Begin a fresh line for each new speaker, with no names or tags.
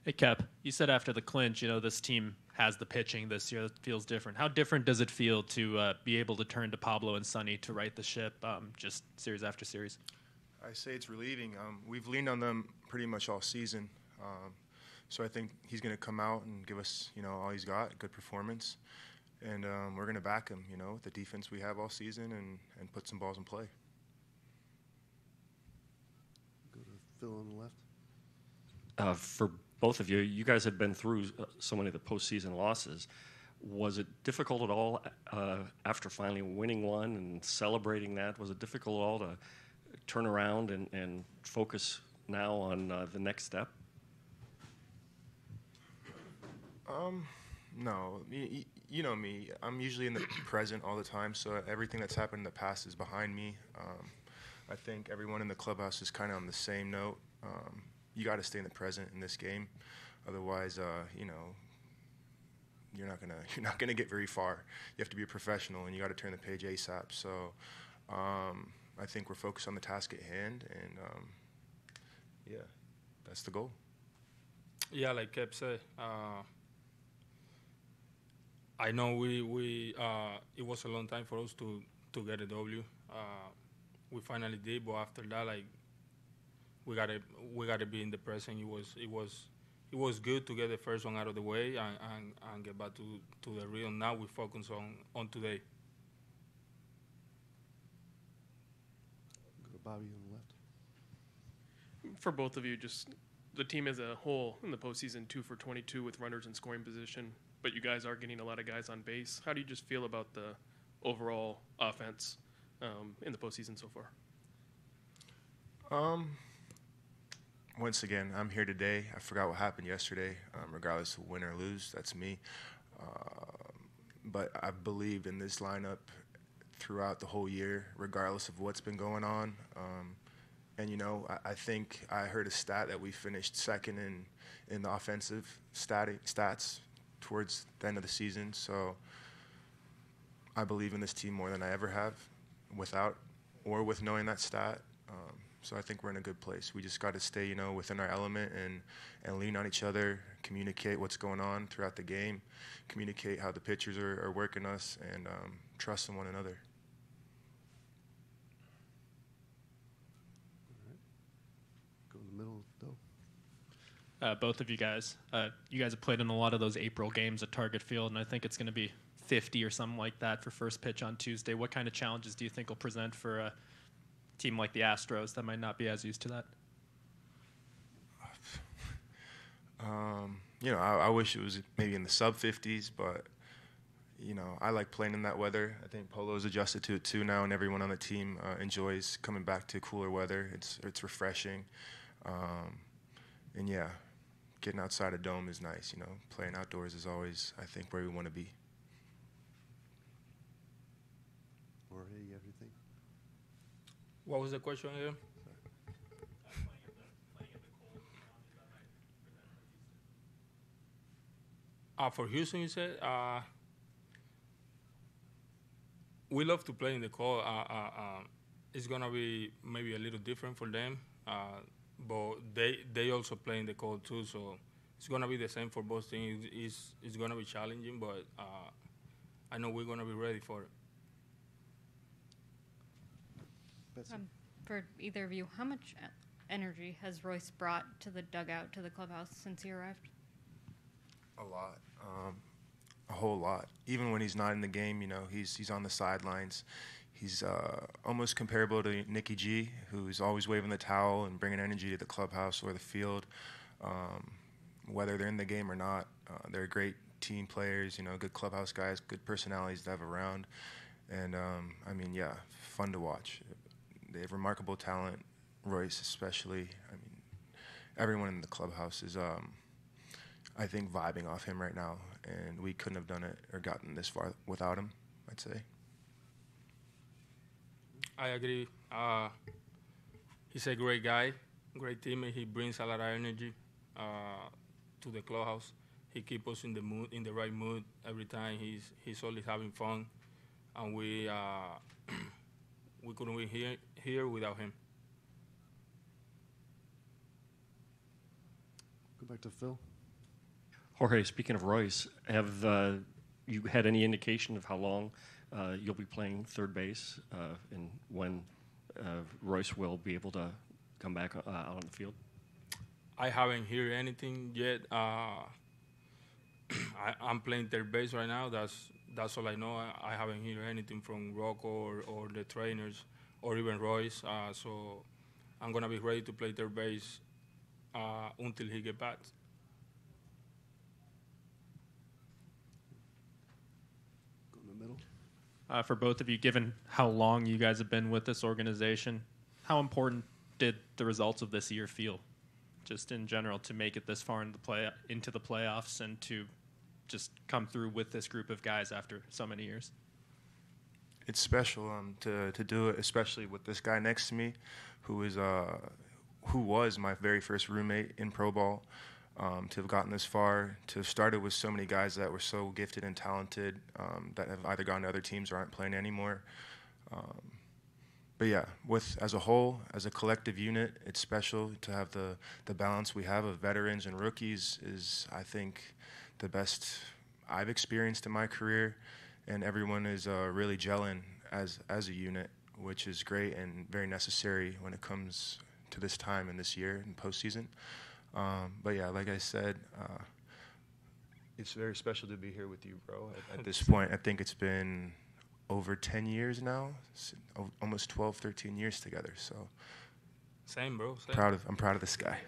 Hey, Kep, you said after the clinch, this team has the pitching this year that feels different. How different does it feel to be able to turn to Pablo and Sonny to right the ship just series after series?
I say it's relieving. We've leaned on them pretty much all season. So I think he's going to come out and give us, all he's got, good performance. And we're going to back him, with the defense we have all season and put some balls in play.
Go to Phil on the left.
For both of you, you guys had been through so many of the postseason losses. Was it difficult at all after finally winning one and celebrating that? Was it difficult at all to turn around and focus now on the next step?
No. You know me. I'm usually in the present all the time, so everything that's happened in the past is behind me. I think everyone in the clubhouse is kind of on the same note. You got to stay in the present in this game, otherwise, you're not gonna get very far. You have to be a professional, and you got to turn the page ASAP. So, I think we're focused on the task at hand, and yeah, that's the goal.
Yeah, like Kep said, I know we it was a long time for us to get a W. We finally did, but after that, like, we gotta be in the present. It was good to get the first one out of the way and get back to the real. Now we focus on today.
Go to Bobby on the left.
For both of you, just the team as a whole in the postseason, 2 for 22 with runners in scoring position, but you guys are getting a lot of guys on base. How do you just feel about the overall offense in the postseason so far?
Once again, I'm here today. I forgot what happened yesterday. Regardless of win or lose, that's me. But I've believed in this lineup throughout the whole year, regardless of what's been going on. And, I think I heard a stat that we finished second in the offensive stats towards the end of the season. So I believe in this team more than I ever have without or with knowing that stat. So I think we're in a good place. We just got to stay, within our element and lean on each other, communicate what's going on throughout the game, communicate how the pitchers are working us, and trust in one another.
Go in the middle, though.
Both of you guys have played in a lot of those April games at Target Field, and I think it's going to be 50 or something like that for first pitch on Tuesday. What kind of challenges do you think will present for a team like the Astros that might not be as used to that?
I wish it was maybe in the sub-50s, but, I like playing in that weather. I think Polo's adjusted to it too now, and everyone on the team enjoys coming back to cooler weather. It's refreshing. And, yeah, getting outside a dome is nice, Playing outdoors is always, I think, where we want to be.
Jorge, you have anything?
What was the question again? For Houston, you said? We love to play in the cold. It's going to be maybe a little different for them, but they also play in the cold too, so it's going to be the same for both teams. It's going to be challenging, but I know we're going to be ready for it.
For either of you, how much energy has Royce brought to the dugout, to the clubhouse, since he arrived?
A lot, a whole lot. Even when he's not in the game, he's on the sidelines. He's almost comparable to Nicky G, who's always waving the towel and bringing energy to the clubhouse or the field, whether they're in the game or not. They're great team players, good clubhouse guys, good personalities to have around. And, fun to watch. They have remarkable talent, Royce especially. Everyone in the clubhouse is, I think, vibing off him right now, and we couldn't have done it or gotten this far without him, I'd say.
I agree. He's a great guy, great teammate. He brings a lot of energy to the clubhouse. He keeps us in the right mood every time. He's always having fun, and we couldn't be here without him.
Go Go back to Phil.
Jorge, speaking of Royce, have you had any indication of how long you'll be playing third base and when Royce will be able to come back out on the field?
I haven't heard anything yet. I'm playing third base right now. That's all I know. I haven't heard anything from Rocco or the trainers or even Royce. So I'm gonna be ready to play third base until he gets back.
Go in the middle.
For both of you, given how long you guys have been with this organization, how important did the results of this year feel, just in general, to make it this far into the playoffs and to just come through with this group of guys after so many years?
It's special to do it, especially with this guy next to me, who was my very first roommate in pro ball. To have gotten this far, to have started with so many guys that were so gifted and talented, that have either gone to other teams or aren't playing anymore. But yeah, as a whole, as a collective unit, it's special to have the balance we have of veterans and rookies is, I think, the best I've experienced in my career, and everyone is really gelling as a unit, which is great and very necessary when it comes to this time in this year in postseason. But yeah, like I said, it's very special to be here with you, bro. At this point, I think it's been over 10 years now, almost 12, 13 years together. So
Same, bro. Same.
I'm proud of this guy.